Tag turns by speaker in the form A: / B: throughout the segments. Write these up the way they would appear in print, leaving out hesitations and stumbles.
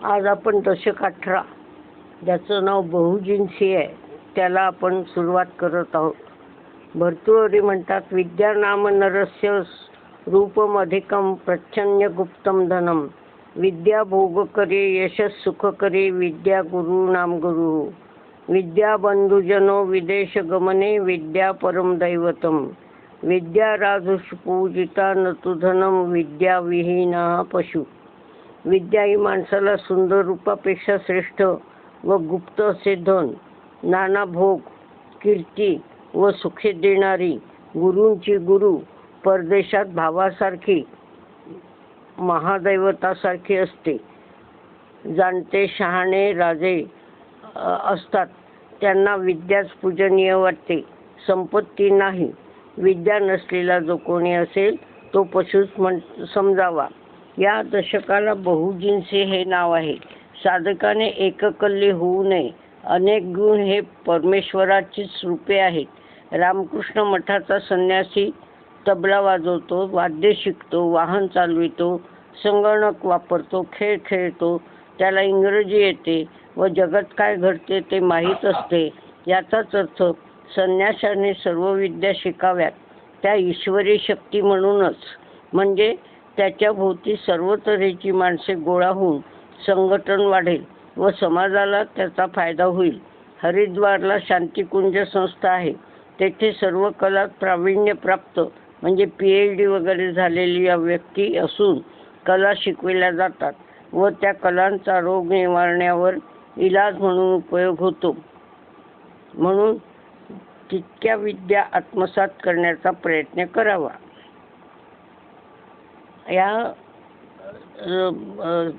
A: आज आपण दशक 18 ज्याचं नाव बहुजिन्सी आहे त्याला आपण सुरुवात करत आहोत. भर्तृहरी म्हणतात, विद्या नाम नरस्य रूपमधिकं प्रच्छन्न गुप्तम धनम. विद्या भोग करे यशस् सुख करे विद्या गुरु नाम गुरु. विद्या बंधुजनो विदेश गमने विद्या परम दैवतम. विद्या राजुष पूजिता न तु धनम विद्या विहीना पशु. विद्या ही माणसाला सुंदर रूपापेक्षा श्रेष्ठ व गुप्त असे धन, नाना भोग, कीर्ती व सुखे देणारी, गुरूंची गुरु, परदेशात भावासारखी, महादैवतासारखी असते. जाणते शहाणे राजे असतात त्यांना विद्याच पूजनीय वाटते, संपत्ती नाही. विद्या नसलेला जो कोणी असेल तो पशुच समजावा. या दशकाला बहुजिन्सी हे नाव आहे. साधकाने एककल्ली होऊ नये. अनेक गुण हे परमेश्वराचीच रूपे आहेत. रामकृष्ण मठाचा संन्यासी तबला वाजवतो, वाद्य शिकतो, वाहन चालवितो, संगणक वापरतो, खेळ खेळतो, त्याला इंग्रजी येते व जगात काय घडते ते माहीत असते. याचाच अर्थ संन्याशाने सर्व विद्या शिकाव्यात, त्या ईश्वरी शक्ती म्हणूनच. म्हणजे त्याच्या भोवती सर्व तऱ्हेची माणसे गोळा होऊन संघटन वाढेल व समाजाला त्याचा फायदा होईल. हरिद्वारला शांतिकुंज संस्था आहे. तेथे सर्व कलात प्रावीण्यप्राप्त म्हणजे PhD वगैरे झालेली व्यक्ती असून कला शिकविल्या जातात व त्या कलांचा रोग निवारण्यावर इलाज म्हणून उपयोग होतो. म्हणून तितक्या विद्या आत्मसात करण्याचा प्रयत्न करावा. या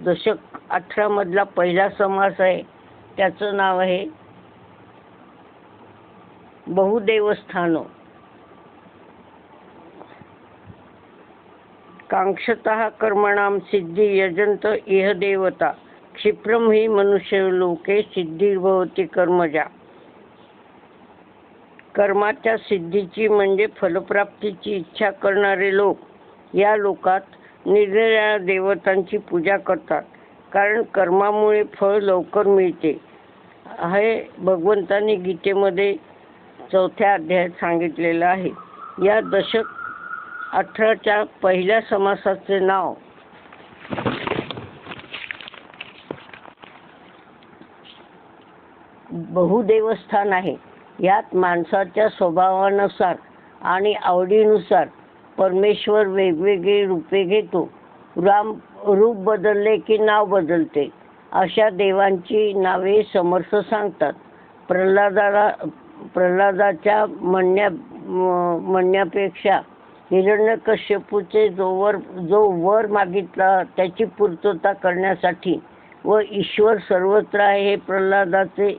A: दशक 18 मधला पहिला समास आहे, त्याचं नाव आहे बहुदेवस्थान. कांक्षतः कर्मणाम सिद्धी यजंत इह देवता. क्षिप्रम हि मनुष्य लोके सिद्धिर्भवती कर्मजा. कर्माच्या सिद्धीची म्हणजे फलप्राप्तीची इच्छा करणारे लोक या लोकात निरनिराळ्या देवतांची पूजा करतात, कारण कर्मामुळे फळ लवकर मिळते. हे भगवंतांनी गीतेमध्ये 4थ्या अध्यायात सांगितलेलं आहे. या दशक 18च्या पहिल्या समासाचे नाव बहुदेवस्थान आहे. यात माणसाच्या स्वभावानुसार आणि आवडीनुसार परमेश्वर वेगवेगळी रूपे घेतो. रूप बदलले की नाव बदलते. अशा देवांची नावे समर्थ सांगतात. प्रल्हादाच्या म्हणण्यापेक्षा हिरण्यकश्यपूचे जो वर मागितला त्याची पूर्तता करण्यासाठी व ईश्वर सर्वत्र आहे हे प्रल्हादाचे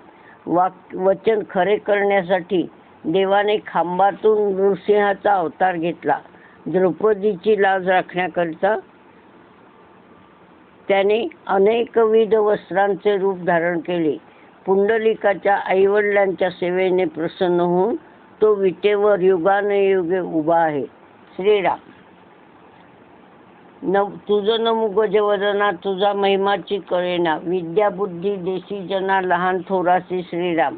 A: वचन खरे करण्यासाठी देवाने खांबातून नृसिंहाचा अवतार घेतला. द्रौपदीची लाज राखण्याकरिता त्याने अनेकविध वस्त्रांचे रूप धारण केले. पुंडलिकाच्या आईवडिलांच्या सेवेने प्रसन्न होऊन तो विटेवर युगानयुगे उभा आहे. श्रीराम. तुझ नमु गजवदना तुझा महिमाची कळेना. विद्या बुद्धी देशी जना लहान थोरासी. श्रीराम.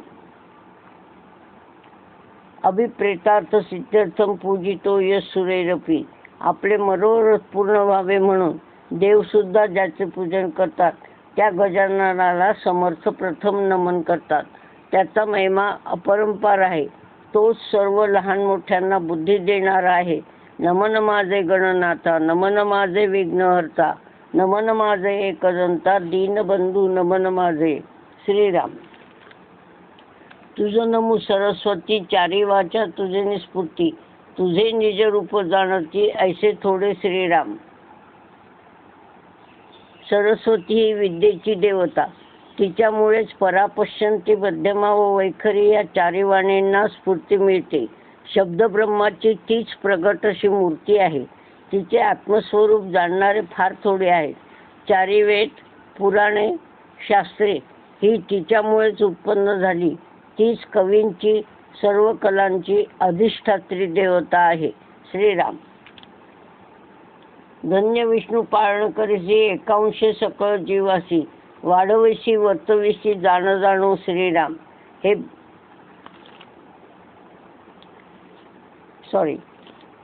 A: अभिप्रेतार्थ सिद्ध्यर्थम पूजितो यश सुरेरपी. आपले मनोरथ पूर्ण व्हावे म्हणून देवसुद्धा ज्याचे पूजन करतात त्या गजाननाला समर्थ प्रथम नमन करतात. त्याचा महिमा अपरंपार आहे. तोच सर्व लहान मोठ्यांना बुद्धी देणारा आहे. नमन माझे गणनाथा, नमन माझे विघ्नहर्ता, नमन माझे एकदंता, दीनबंधू नमन माझे. श्रीराम. तुझ नमु सरस्वती चारी वाचा तुझे निस्फूर्ती. तुझे निज रूप जाणती ऐसे थोडे. श्रीराम. सरस्वती ही विद्येची देवता. तिच्यामुळेच परापश्यंती, मध्यमा व वैखरी या चारी वाणींना स्फूर्ती मिळते. शब्दब्रह्माची तीच प्रगट अशी मूर्ती आहे. तिचे आत्मस्वरूप जाणणारे फार थोडे आहेत. चारी वेद, पुराणे, शास्त्रे ही तिच्यामुळेच उत्पन्न झाली. तीच कवींची, सर्व कलांची अधिष्ठात्री देवता आहे. श्रीराम. धन्य विष्णू पाळण करीसी एकांशे सकळ जीवासी. वाढविसी वर्तविसी जाण जाणो श्रीराम. हे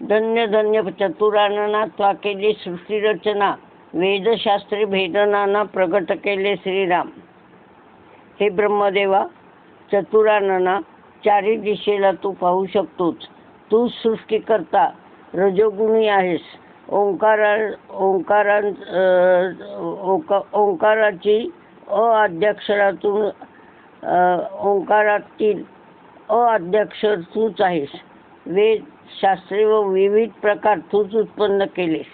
A: धन्य धन्य चतुरानना त्वा केली सृष्टी रचना, वेदशास्त्री भेदनाना प्रगट केले श्रीराम. हे ब्रह्मदेवा, चतुरानना, चारी दिशेला तू पाहू शकतोस. तू सृष्टीकर्ता रजोगुणी आहेस. ओंकाराची अध्याक्षरातून ओंकारातील अध्याक्षर तूच आहेस. वेद शास्त्रे व विविध प्रकार तूच उत्पन्न केलेस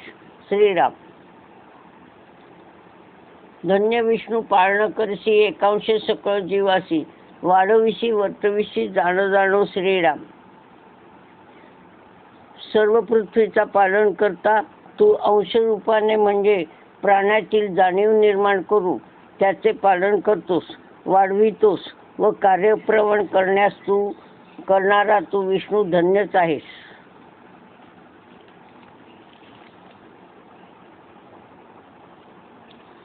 A: श्रीराम. धन्य विष्णू, पाळण करसी एकांशे सकळ जीवासी, वाढविसी वर्तविसी जाण जाणो श्रीराम. सर्व पृथ्वीचा पालन करता तू अंश रूपाने म्हणजे प्राण्यातील जाणीव निर्माण करू त्याचे पालन करतोस, वाढवितोस व कार्यप्रवण करणारा तू विष्णू धन्यच आहेस.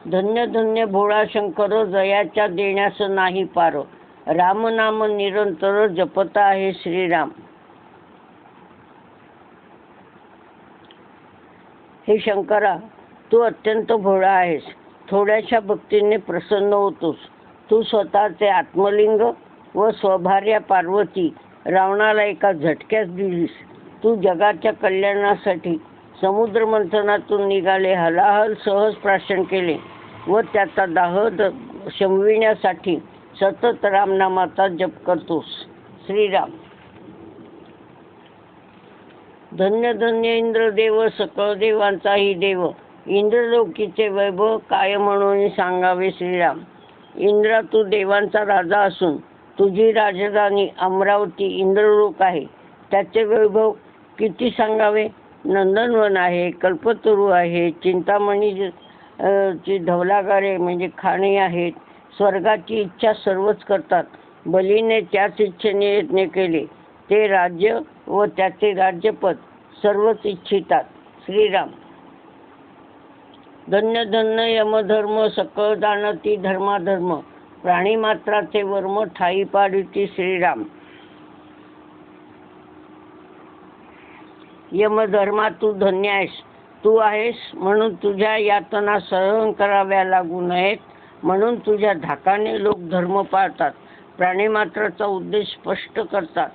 A: धन्य धन्य भोळा शंकर, जयाच्या देण्यास नाही पार, राम नाम निरंतर जपता आहे श्रीराम. हे शंकरा, तू अत्यंत भोळा आहेस. थोड्याशा भक्तीने प्रसन्न होतोस. तू स्वतःचे आत्मलिंग व स्वभार्या पार्वती रावणाला एका झटक्यात दिलीस. तू जगाच्या कल्याणासाठी समुद्र मंथनातून निघाले, हलाहल सहज प्राशन केले व त्याचा दाह शमविण्यासाठी सतत रामनामाचा जप करतोस श्रीराम. धन्य धन्य इंद्रदेव, सकळ देवांचाही देव, इंद्रलोकीचे वैभव काय म्हणून सांगावे श्रीराम. इंद्रा, तू देवांचा राजा असून तुझी राजधानी अमरावती इंद्रलोक आहे. त्याचे वैभव किती सांगावे. नंदनवन आहे, कल्पतरू आहे, चिंतामणी ची धवलागारे म्हणजे खाणी आहेत. स्वर्गाची इच्छा सर्वच करतात. बलीने त्याच इच्छेने यज्ञ केले. ते राज्य व त्याचे राज्यपद सर्वच इच्छितात श्रीराम. धन्य धन्य यमधर्म, सकळ जाणती धर्माधर्म, प्राणीमात्राचे वर्म ठाई पाडिती श्रीराम. यमधर्मा, तू धन्य आहेस. तू आहेस म्हणून तुझ्या यातना सहन कराव्या लागू नयेत म्हणून तुझ्या धाकाने लोक धर्म पाळतात, प्राणीमात्राचा उद्देश स्पष्ट करतात.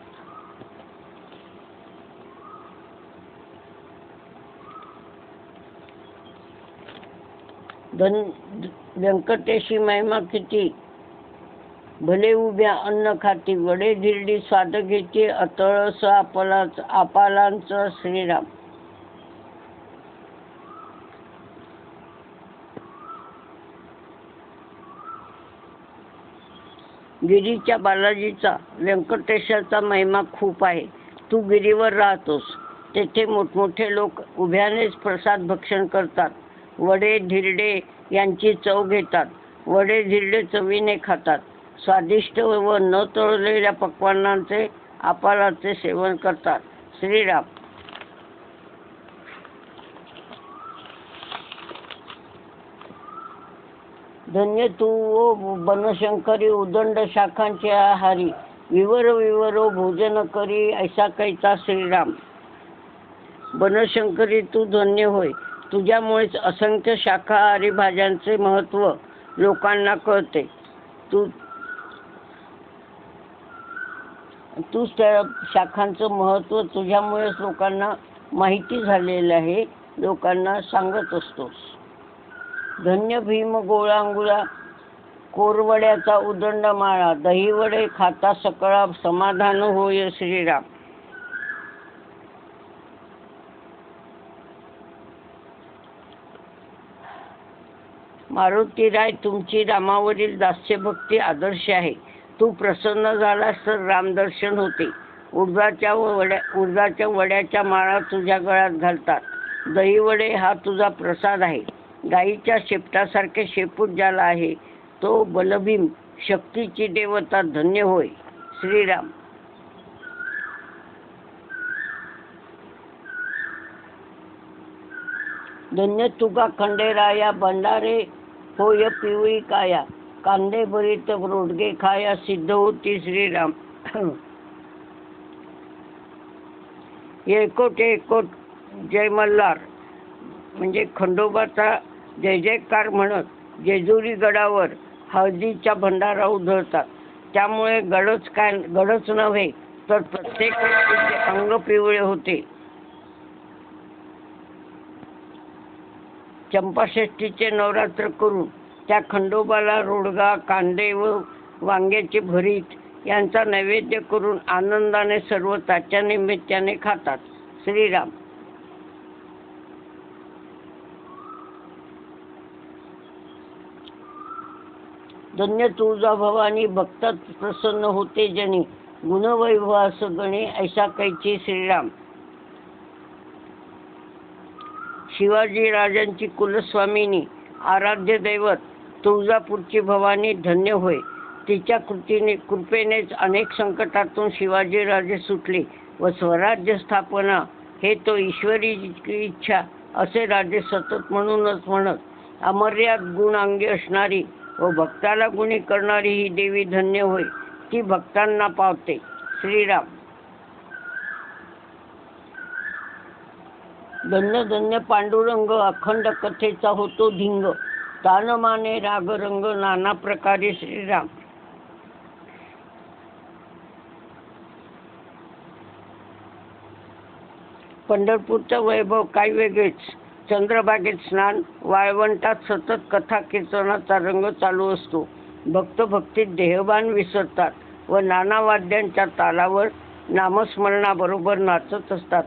A: व्यंकटेशी महिमा किती, भले उभ्या अन्न खाती, वडे धिरडी स्वाद घेते, अतळस आपालांच श्रीराम. गिरीच्या बालाजीचा, व्यंकटेशाचा महिमा खूप आहे. तू गिरीवर राहतोस. तेथे मोठमोठे लोक उभ्यानेच प्रसाद भक्षण करतात. वडे धिरडे यांची चव घेतात. वडे धिरडे चवीने खातात. स्वादिष्ट व न तळलेल्या पक्वान्नांचे आपालाचे सेवन करतात श्रीराम. धन्य तू ओ बनशंकरी, उदंड शाखांचे आहारी, विवर विवरो भोजन करी ऐसा कैता श्रीराम. बनशंकरी, तू धन्य होय. तुझ्यामुळेच असंख्य शाकाहारी भाज्यांचे महत्त्व लोकांना कळते. तूच त्या शाखांचं महत्त्व तुझ्यामुळेच लोकांना माहिती झालेलं आहे. लोकांना सांगत असतोस. धन्य भीम गोळांगुळा, कोरवड्याचा उदंड माळा, दहीवडे खाता सकळा समाधान होय श्रीराम. मारुतीराय, तुमची रामावरील दास्यभक्ती आदर्श आहे. तू प्रसन्न झालास तर रामदर्शन होते. उडदाच्या वड्याच्या माळा तुझ्या गळ्यात घालतात. दहीवडे हा तुझा प्रसाद आहे. गाईच्या शेपटासारखे शेपूट ज्याला आहे तो बलभीम, शक्तीची देवता धन्य होय श्रीराम. धन्य तुका खंडेराया, भंडारे होय पिवळी काया, कांदे भरीत रोडगे खाया, सिद्ध होती श्रीराम. एकोट एकोट जय मल्हार म्हणजे खंडोबाचा जय जयकार म्हणत जेजुरी गडावर हळदीचा भंडारा उधळतात. त्यामुळे गडच नव्हे तर प्रत्येक व्यक्तीचे अंग पिवळे होते. चंपाषष्ठीचे नवरात्र करून त्या खंडोबाला रोडगा, कांदे व वांग्याचे भरीत यांचा नैवेद्य करून आनंदाने सर्व त्याच्या निमित्ताने खातात. श्रीराम. धन्य तुळजा भवानी, भक्तात प्रसन्न होते जनी, गुणवैभवास गणे ऐसा कैची. श्रीराम. शिवाजी राजांची कुलस्वामिनी, आराध्य दैवत तुळजापूरची भवानी धन्य होय. तिच्या कृपेनेच अनेक संकटातून शिवाजीराजे सुटले व स्वराज्य स्थापना हे तो ईश्वरी इच्छा असे राजे सतत म्हणूनच म्हणत. अमर्याद गुण अंगी असणारी व भक्ताला गुणी करणारी ही देवी धन्य होय. ती भक्तांना पावते. श्रीराम. धन्य धन्य पांडुरंग, अखंड कथेचा होतो धिंग, तानमाने रागरंग नाना प्रकारे. श्रीराम. पंढरपूरचं वैभव काही वेगळेच. चंद्रभागेत स्नान, वाळवंटात सतत कथा कीर्तनाचा रंग चालू असतो. भक्त भक्तीत देहभान विसरतात व नाना वाद्यांच्या तालावर नामस्मरणाबरोबर नाचत असतात.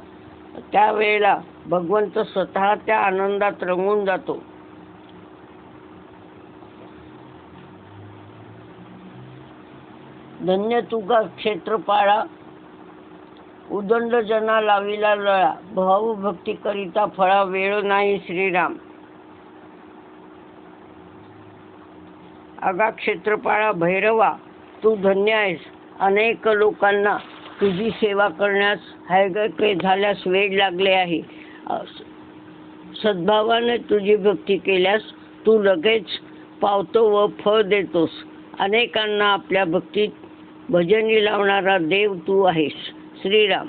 A: त्यावेळेला भगवंत स्वतः त्या आनंदात रंगून जातो. धन्य तुका क्षेत्रपाळा, उदंड जना लाविला लळा, भाऊ भक्ती करिता फळा वेळ नाही. श्रीराम. अगा क्षेत्रपाळा भैरवा, तू धन्य आहेस. अनेक लोकांना तुझी सेवा करण्यास हयगय झाल्यास वेळ लागले आहे. सद्भावाने तुझी भक्ती केल्यास तू लगेच पावतो व फळ देतोस. अनेकांना आपल्या भक्तीत भजनी लावणारा देव तू आहेस. श्रीराम.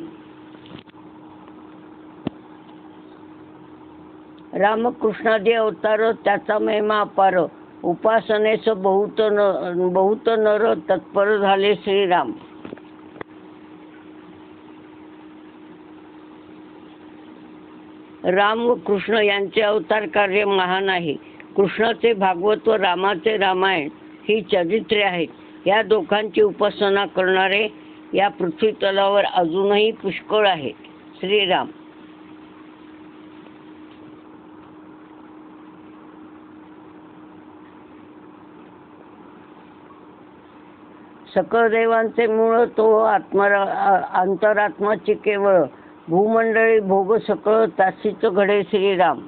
A: रामकृष्णादी अवतार त्याचा महिमा अपार, उपासनेस बहुत नर तत्पर झाले. श्रीराम. राम व कृष्ण यांचे अवतार कार्य महान आहे. कृष्णाचे भागवत व रामाचे रामायण ही चरित्रे आहेत. या दोघांची उपासना करणारे या पृथ्वी तलावर अजूनही पुष्कळ आहेत. श्रीराम. सकळ देवांचे मूळ तो अंतरात्माची केवळ, भूमंडळी भोग सकळ तासीच घडे. श्रीराम.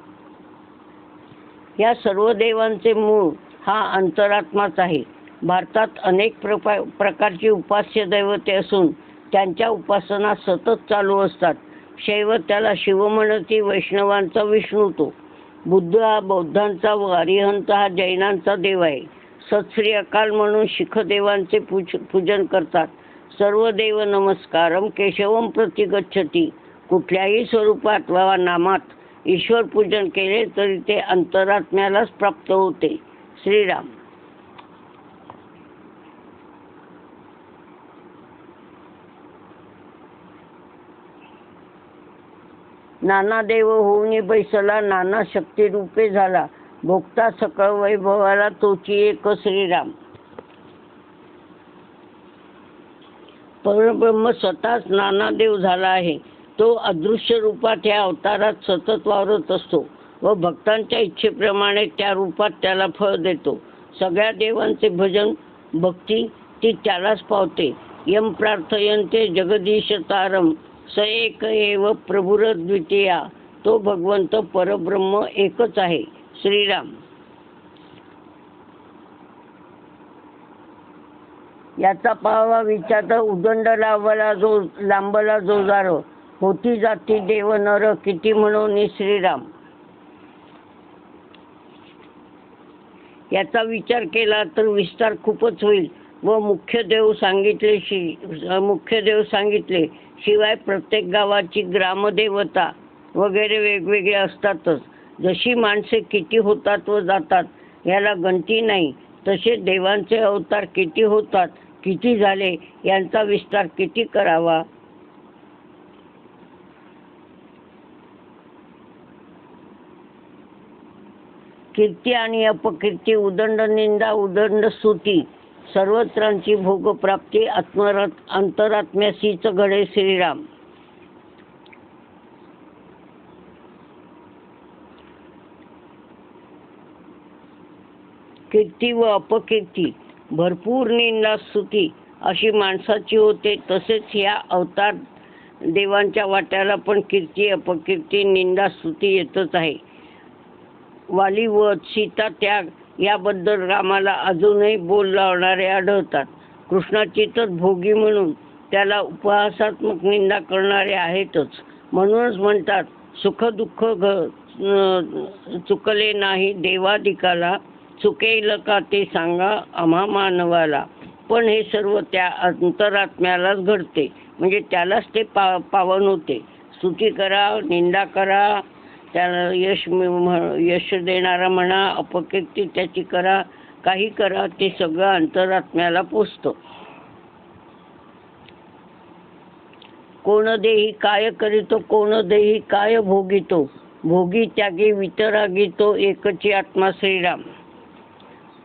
A: या सर्व देवांचे मूळ हा अंतरात्माच आहे. भारतात अनेक प्रकारची उपास्य दैवते असून त्यांच्या उपासना सतत चालू असतात. शैव त्याला शिव म्हणती, वैष्णवांचा विष्णू तो, बुद्ध हा बौद्धांचा व अरिहंत हा जैनांचा देव आहे. सत श्री अकाल म्हणून शिख देवांचे पूजन करतात. सर्व देव नमस्कारम केशवम प्रति गच्छती. कुठल्याही स्वरूपात वा नामात ईश्वर पूजन केले तरी ते अंतरात्म्यालाच प्राप्त होते. श्रीराम. नाना देव होऊनी बैसला, नाना शक्ती रूपे झाला, भोगता सकळ वैभवाला तोची एक. श्रीराम. परब्रह्म स्वतःच नाना देव झाला आहे. तो अदृश्य रूपात या अवतारात सतत वावरत असतो व भक्तांच्या इच्छेप्रमाणे त्या रूपात त्याला फळ देतो. सगळ्या देवांचे भजन भक्ती ती त्यालाच पावते. यम प्रार्थयन्ते जगदीश तारम, स एक एव प्रभुर द्वितीया. तो भगवंत परब्रह्म एकच आहे. श्रीराम. याचा पाहावा विचार उदंड लांबला जो जार, होती जाती देव नर किती म्हणून. श्रीराम. याचा विचार केला तर विस्तार खूपच होईल व मुख्य देव सांगितले शिवाय प्रत्येक गावाची ग्रामदेवता वगैरे वेगवेगळे असतातच. जशी माणसे किती होतात व जातात याला गणती नाही, तसे देवांचे अवतार किती होतात, किती झाले यांचा विस्तार किती करावा. कीर्ती आणि अपकीर्ती, उदंड निंदा, उदंड स्तुती, सर्वत्रांची भोगप्राप्ती अंतरात्म्यासीच घडे. श्रीराम. कीर्ती व अपकीर्ती, भरपूर निंदा स्तुती अशी माणसाची होते, तसेच ह्या अवतार देवांच्या वाट्याला पण कीर्ती अपकीर्ती निंदा स्तुती येतच आहे. वालीवध, सीता त्याग याबद्दल रामाला अजूनही बोल लावणारे आढळतात. कृष्णाची तर भोगी म्हणून त्याला उपहासात्मक निंदा करणारे आहेतच. म्हणूनच म्हणतात सुखदुःख चुकले नाही देवादिकाला, चुकेल का ते सांगा आम्हा मानवाला. पण हे सर्व त्या अंतरात्म्यालाच घडते, म्हणजे त्यालाच ते पावन होते. स्तुती करा, निंदा करा, त्याला यश देणारा म्हणा, अपकीर्ती त्याची करा, काही करा, ते सगळं अंतरात्म्याला पोचतं. कोण देही काय करीतो, कोण देही काय भोगितो, भोगी त्यागी वितरागितो एकची आत्मा. श्रीराम.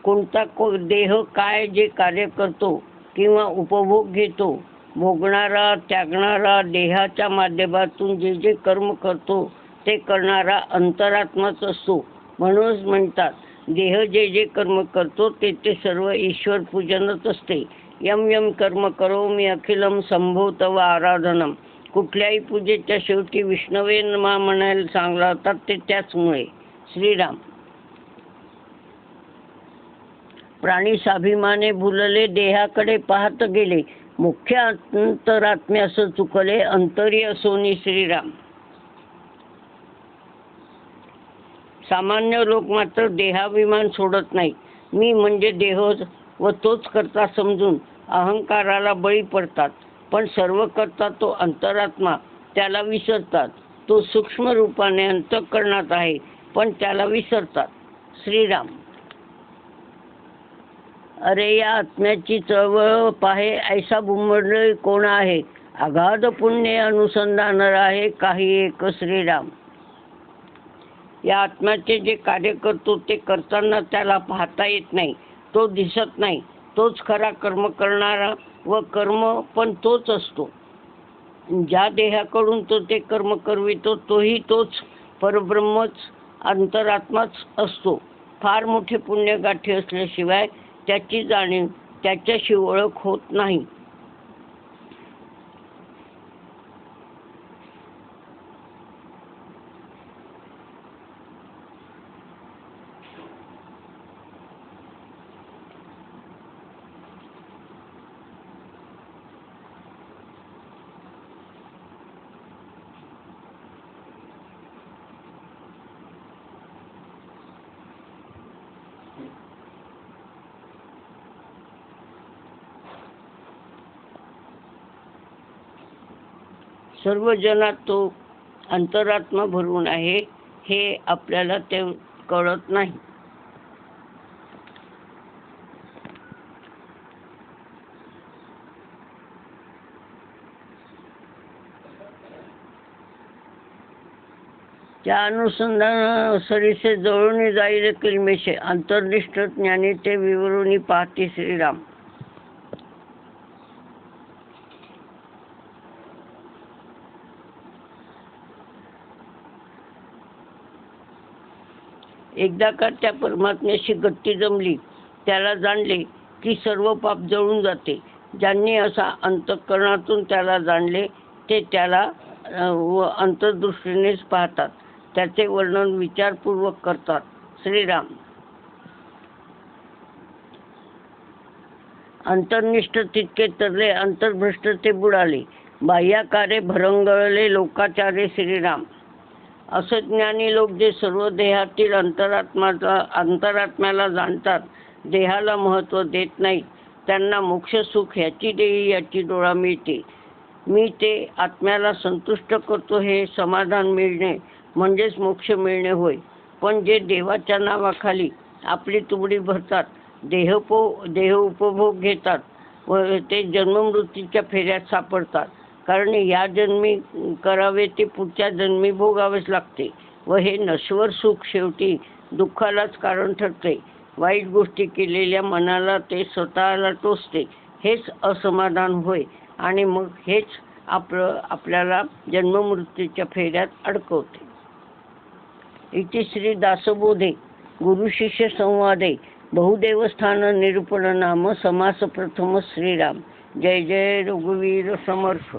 A: कोणता देह काय जे कार्य करतो किंवा उपभोग घेतो, भोगणारा त्यागणारा देहाच्या माध्यमातून जे जे कर्म करतो ते करणारा अंतरात्माच असतो. म्हणूनच म्हणतात देह जे जे कर्म करतो ते ते सर्व ईश्वर पूजनच असते. यम यम कर्म करोमि अखिलम शंभो तव आराधनम. कुठल्याही पूजेच्या शेवटी विष्णवे नमः म्हणायला सांगला होतात ते त्याचमुळे. श्रीराम. प्राणी स्वाभिमाने भुलले, देहाकडे पाहत गेले, मुख्य अंतरात्म्यास चुकले, अंतरी असोनी. श्रीराम. सामान्य लोक मात्र देहाभिमान सोडत नाही. मी म्हणजे देह व तोच करता समजून अहंकाराला बळी पडतात. पण सर्व करता तो अंतरात्मा त्याला विसरतात. तो सूक्ष्म रूपाने अंतःकरणात आहे, पण त्याला विसरतात. श्रीराम. अरे या आत्म्याची चळवळ पाहे, ऐसा बुंबडले कोण आहे, अगाध पुण्य अनुसंधान आहे काही एक. श्रीराम. या आत्म्याचे जे कार्य करतो ते करताना त्याला पाहता येत नाही, तो दिसत नाही. तोच खरा कर्म करणारा व कर्म पण तोच असतो. ज्या देहाकडून तो ते कर्म करवितो तोही तोच परब्रह्मच अंतरात्माच असतो. फार मोठे पुण्य गाठी असल्याशिवाय त्याची जाणीव, त्याच्याशी ओळख होत नाही. सर्व जनात तो अंतरात्मा भरून आहे हे आपल्याला ते कळत नाही. त्या अनुसंधान सरीसे जळून जाईल किलमेशे, अंतर्निष्ठ ज्ञानी ते विवरुनी पाहते. श्रीराम. एकदा का त्या परमात्म्याशी गट्टी जमली, त्याला जाणले की सर्व पाप जळून जाते. ज्यांनी असा अंतःकरणातून त्याला जाणले ते त्याला व अंतर्दृष्टीनेच पाहतात, त्याचे वर्णन विचारपूर्वक करतात. श्रीराम. अंतर्निष्ठ तितके तरले, अंतर्भ्रष्ट ते बुडाले, बाह्याकारे भरंगळले लोकाचारे. श्रीराम. असं ज्ञानी लोक जे सर्व देहातील अंतरात्म्याला जाणतात, देहाला महत्त्व देत नाही, त्यांना मोक्ष सुख ह्याची देही याची डोळा मिळते. मी ते आत्म्याला संतुष्ट करतो हे समाधान मिळणे म्हणजेच मोक्ष मिळणे होय. पण जे देवाच्या नावाखाली आपली तुबडी भरतात, देह उपभोग घेतात व ते जन्ममृत्यूच्या फेऱ्यात सापडतात. कारण या जन्मी करावे ते पुढच्या जन्मी भोगावेच लागते व हे नश्वर सुख शेवटी दुःखालाच कारण ठरते. वाईट गोष्टी केलेल्या मनाला ते स्वतःला टोचते. हेच असमाधान होय आणि मग हेच आपल्याला जन्ममृत्यूच्या फेऱ्यात अडकवते. इति श्री दासबोधे गुरुशिष्य संवादे बहुदेवस्थान निरूपण नाम समास प्रथम श्रीराम. जय जय रघुवीर समर्थ.